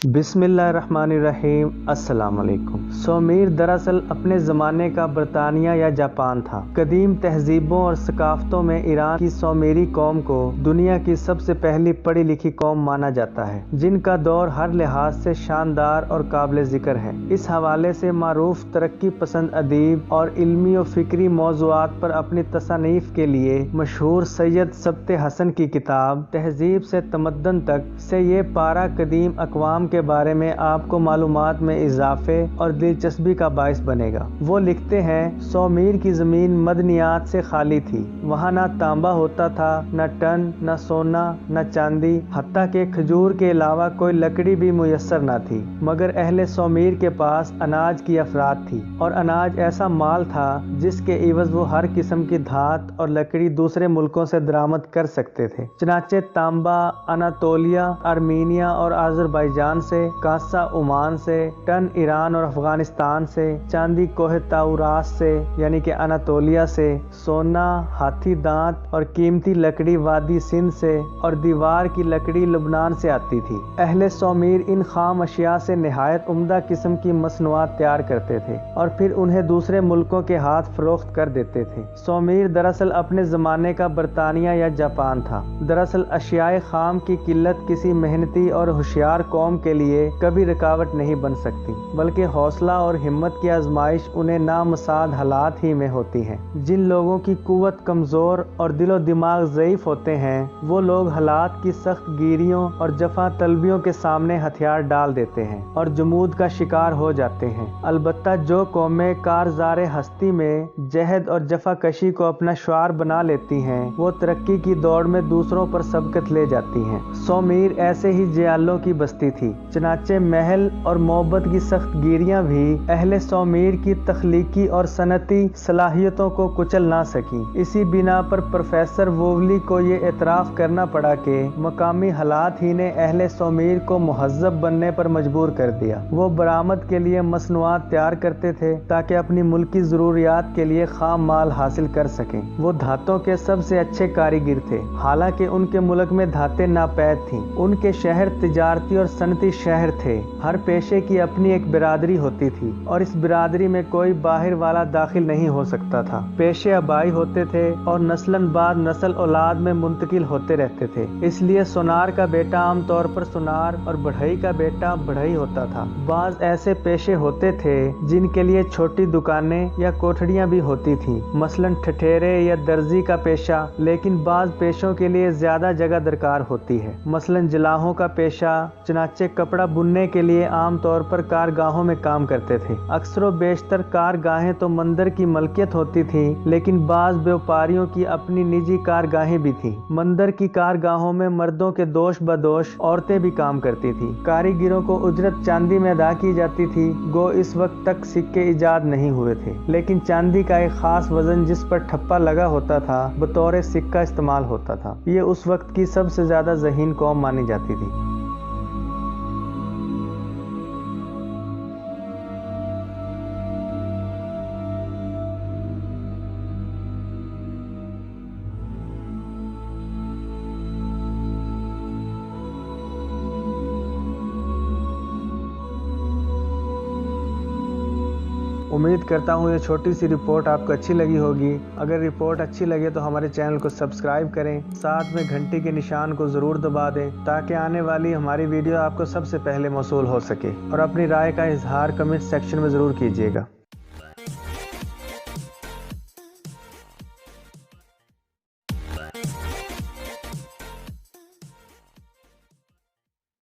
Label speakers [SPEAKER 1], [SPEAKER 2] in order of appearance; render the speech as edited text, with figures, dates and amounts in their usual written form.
[SPEAKER 1] बिस्मिल्लाहिर्रहमानिर्रहीम। अस्सलाम वालेकुम। सोमेर दरअसल अपने ज़माने का बरतानिया या जापान था। कदीम तहजीबों और सकाफ़तों में ईरान की सोमेरी कौम को दुनिया की सबसे पहली पढ़ी लिखी कौम माना जाता है, जिनका दौर हर लिहाज से शानदार और काबिल ज़िक्र है। इस हवाले से मारूफ तरक्की पसंद अदीब और इल्मी और फ़िक्री मौज़ूआत पर अपनी तसानीफ़ के लिए मशहूर सैयद सब्त हसन की किताब तहजीब से तमद्दन तक से ये पारा कदीम अक़वाम के बारे में आपको मालूमात में इजाफे और दिलचस्पी का बाइस बनेगा। वो लिखते हैं, सोमेर की ज़मीन मदनियात से खाली थी। वहाँ न तांबा होता था, न टन, न सोना, न चांदी, हत्ता के खजूर के अलावा कोई लकड़ी भी मुयस्सर न थी। मगर अहले सोमेर के पास अनाज की अफराद थी, और अनाज ऐसा माल था जिसके इवज़ वो हर किस्म की धात और लकड़ी दूसरे मुल्कों से दरामद कर सकते थे। चनाचे तांबा अनातोलिया, आर्मीनिया और आज़रबाईजान से, कांसा ओमान से, टन ईरान और अफगानिस्तान से, चांदी कोहे ताउरास से यानी कि अनातोलिया से, सोना, हाथी दांत और कीमती लकड़ी वादी सिंध से, और दीवार की लकड़ी लुबनान से आती थी। अहले सोमेर इन खाम अशिया से निहायत उम्दा किस्म की मसनूआत तैयार करते थे और फिर उन्हें दूसरे मुल्कों के हाथ फरोख्त कर देते थे। सोमेर दरअसल अपने ज़माने का बरतानिया या जापान था। दरअसल अशियाए खाम की किल्लत किसी मेहनती और होशियार कौम के लिए कभी रुकावट नहीं बन सकती, बल्कि हौसला और हिम्मत की आजमाइश उन्हें नामसाद हालात ही में होती है। जिन लोगों की कुव्वत कमज़ोर और दिलो दिमाग ज़ईफ़ होते हैं, वो लोग हालात की सख्त गिरियों और जफा तलबियों के सामने हथियार डाल देते हैं और जमूद का शिकार हो जाते हैं। अलबत्ता जो कौमें कारज़ारे हस्ती में जहद और जफा कशी को अपना शुआर बना लेती हैं, वो तरक्की की दौड़ में दूसरों पर सबकत ले जाती हैं। सोमेर ऐसे ही जयालों की बस्ती थी। चनाचे महल और मोहब्बत की सख्त गिरियां भी अहले सोमेर की तख्लीकी और सनती सलाहियतों को कुचल ना सकी। इसी बिना पर प्रोफेसर वोवली को ये एतराफ़ करना पड़ा कि मकामी हालात ही ने अहले सोमेर को मुहज़्ज़ब बनने पर मजबूर कर दिया। वो बरामद के लिए मसनूआत तैयार करते थे ताकि अपनी मुल्की ज़रूरियात के लिए खाम माल हासिल कर सकें। वो धातों के सबसे अच्छे कारीगर थे, हालांकि उनके मुल्क में धातें नापैद थीं। उनके शहर तिजारती और सनती शहर थे। हर पेशे की अपनी एक बिरादरी होती थी और इस बिरादरी में कोई बाहर वाला दाखिल नहीं हो सकता था। पेशे आबाई होते थे और नस्लन बाद नस्ल औलाद में मुंतकिल होते रहते थे। इसलिए सोनार का बेटा आमतौर पर सोनार और बढ़ई का बेटा बढ़ई होता था। बाज ऐसे पेशे होते थे जिनके लिए छोटी दुकानें या कोठड़ियां भी होती थीं, मसलन ठठेरे या दर्जी का पेशा। लेकिन बाज पेशों के लिए ज्यादा जगह दरकार होती है, मसलन जलाहों का पेशा। चनाचे कपड़ा बुनने के लिए आम तौर पर कारगाहों में काम करते थे। अक्सर बेशतर कारगाहें तो मंदिर की मलकियत होती थी, लेकिन बाज व्यापारियों की अपनी निजी कारगाहें भी थी। मंदिर की कारगाहों में मर्दों के दोष बदोश औरतें भी काम करती थी। कारीगरों को उजरत चांदी में अदा की जाती थी। गो इस वक्त तक सिक्के इजाद नहीं हुए थे, लेकिन चांदी का एक खास वजन जिस पर ठप्पा लगा होता था बतौर सिक्का इस्तेमाल होता था। ये उस वक्त की सबसे ज्यादा ज़हीन कौम मानी जाती थी। उम्मीद करता हूँ ये छोटी सी रिपोर्ट आपको अच्छी लगी होगी। अगर रिपोर्ट अच्छी लगे तो हमारे चैनल को सब्सक्राइब करें, साथ में घंटी के निशान को ज़रूर दबा दें ताकि आने वाली हमारी वीडियो आपको सबसे पहले मौसूल हो सके। और अपनी राय का इजहार कमेंट सेक्शन में ज़रूर कीजिएगा।